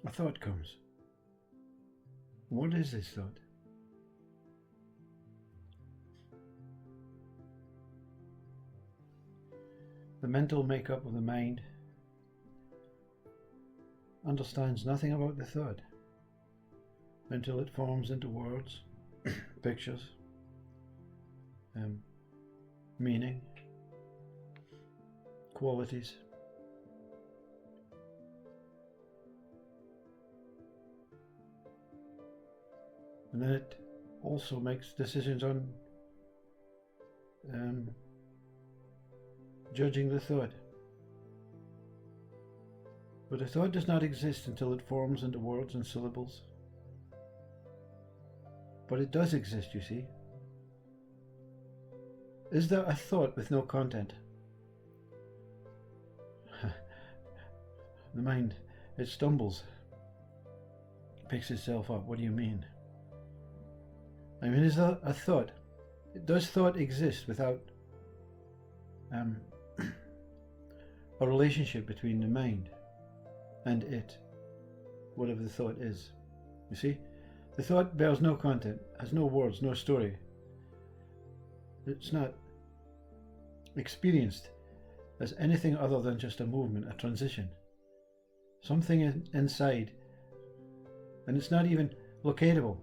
a thought comes. What is this thought? The mental makeup of the mind understands nothing about the thought until it forms into words, pictures, meaning, qualities. And then it also makes decisions on judging the thought. But a thought does not exist until it forms into words and syllables. But it does exist, you see. Is there a thought with no content? The mind, it stumbles, picks itself up. What do you mean? I mean, is there a thought? Does thought exist without a relationship between the mind and it, whatever the thought is? You see, the thought bears no content, has no words, no story. It's not experienced as anything other than just a movement, a transition, something inside, and it's not even locatable.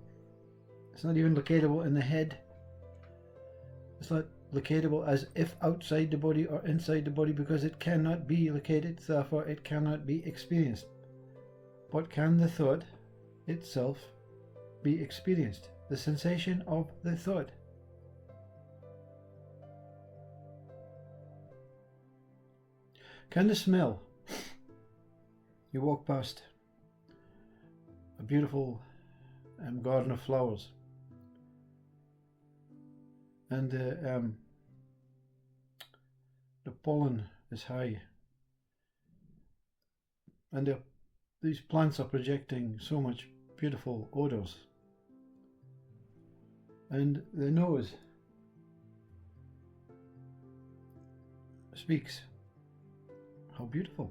It's not even locatable in the head. It's not locatable as if outside the body or inside the body, because it cannot be located, therefore it cannot be experienced. But can the thought itself be experienced? The sensation of the thought. Can the smell? You walk past a beautiful garden of flowers, and the pollen is high, and these plants are projecting so much beautiful odors, and the nose speaks. How beautiful.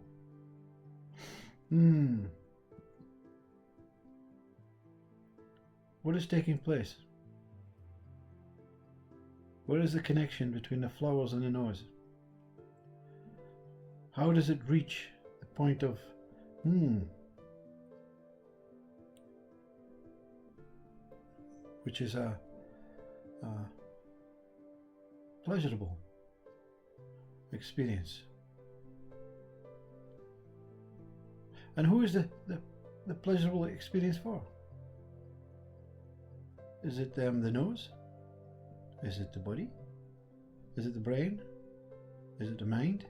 What is taking place? Where is the connection between the flowers and the nose? How does it reach the point of which is a pleasurable experience? And who is the pleasurable experience for? Is it the nose? Is it the body? Is it the brain? Is it the mind?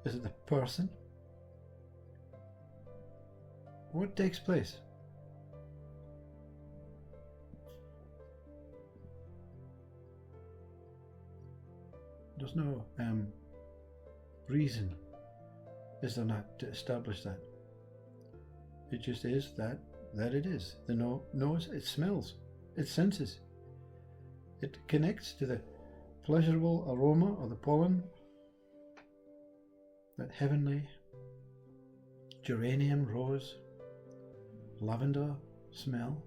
Is it the person? What takes place? There's no reason, is there not, to establish that. It just is that it is. The nose, it smells, it senses, it connects to the pleasurable aroma of the pollen, that heavenly geranium, rose, lavender smell,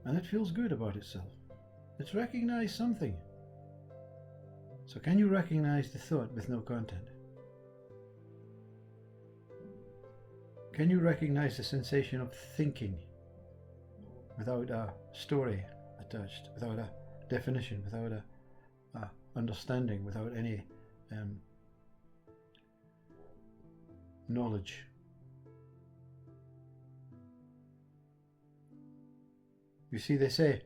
and it feels good about itself. It's recognized something. So can you recognize the thought with no content? Can you recognize the sensation of thinking without a story attached, without a definition, without a understanding, without any knowledge? You see, they say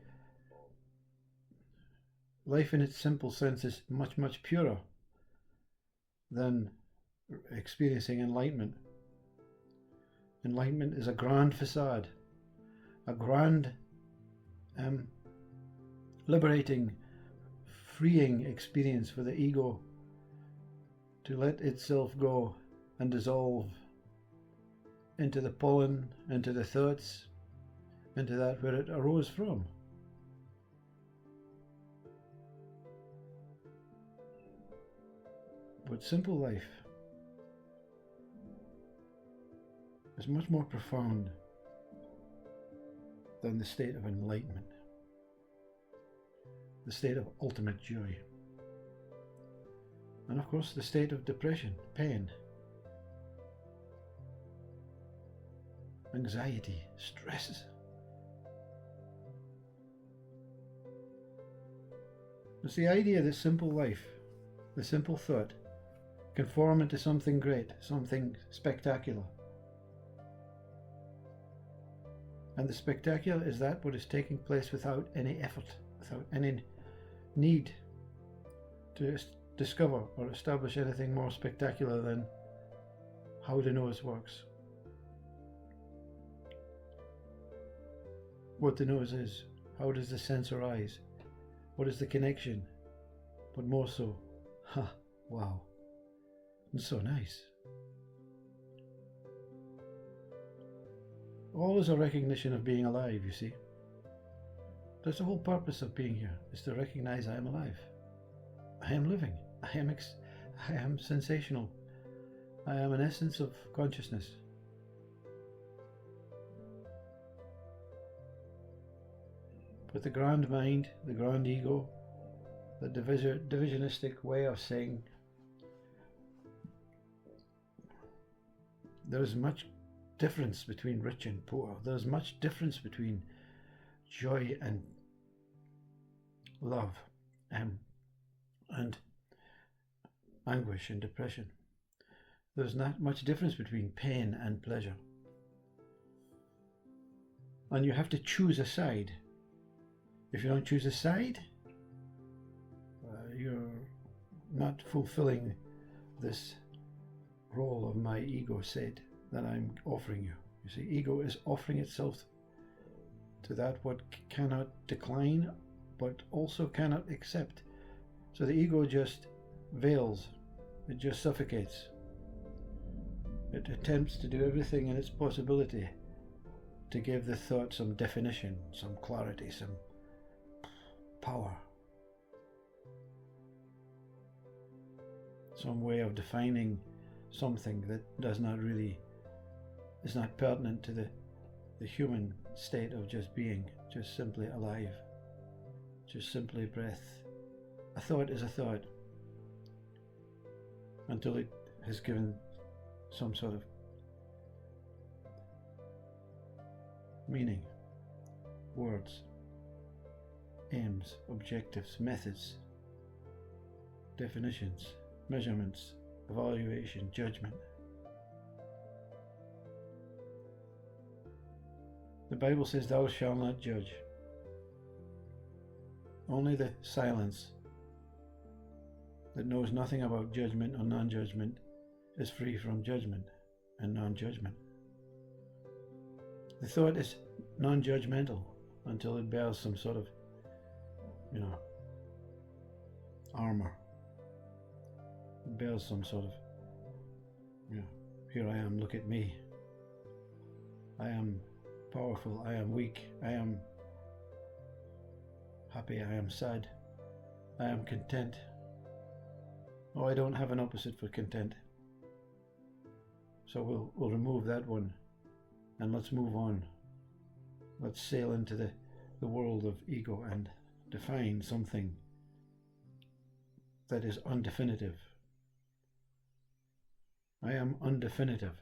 life in its simple sense is much, much purer than experiencing enlightenment. Enlightenment is a grand facade, a grand, liberating, freeing experience for the ego to let itself go and dissolve into the pollen, into the thoughts, into that where it arose from. But simple life is much more profound than the state of enlightenment, the state of ultimate joy, and of course the state of depression, pain, anxiety, stress. It's the idea that simple life, the simple thought, can form into something great, something spectacular. And the spectacular is that what is taking place without any effort, without any need to discover or establish anything more spectacular than how the nose works, what the nose is, how does the sense arise, what is the connection, but more so, wow, it's so nice. Always a recognition of being alive, you see. That's the whole purpose of being here, is to recognize I am alive. I am living. I am sensational. I am an essence of consciousness. But the grand mind, the grand ego, the divisionistic way of saying there is much difference between rich and poor. There's much difference between joy and love and anguish and depression. There's not much difference between pain and pleasure. And you have to choose a side. If you don't choose a side, you're not fulfilling this role of my ego said that I'm offering you. You see, ego is offering itself to that what cannot decline but also cannot accept. So the ego just veils, it just suffocates. It attempts to do everything in its possibility to give the thought some definition, some clarity, some power, some way of defining something that does not really, is not pertinent to the human state of just being, just simply alive, just simply breath. A thought is a thought until it has given some sort of meaning, words, aims, objectives, methods, definitions, measurements, evaluation, judgment. The Bible says, "Thou shalt not judge." Only the silence that knows nothing about judgment or non-judgment is free from judgment and non-judgment. The thought is non-judgmental until it bears some sort of, armor. It bears some sort of, here I am, look at me. I am powerful, I am weak, I am happy, I am sad, I am content. Oh, I don't have an opposite for content. So we'll remove that one and let's move on. Let's sail into the world of ego and define something that is undefinitive. I am undefinitive.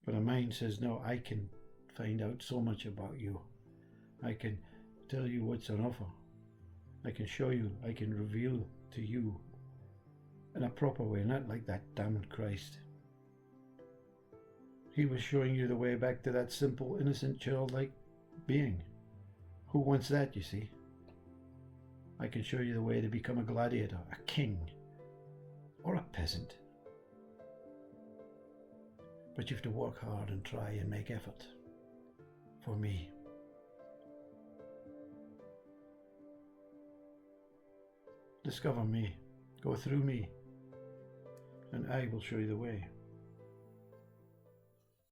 But a mind says, no, I can find out so much about you. I can tell you what's on offer. I can show you, I can reveal to you in a proper way, not like that damned Christ. He was showing you the way back to that simple, innocent, childlike being. Who wants that, you see? I can show you the way to become a gladiator, a king, or a peasant. But you have to work hard and try and make effort for me. Discover me, go through me, and I will show you the way.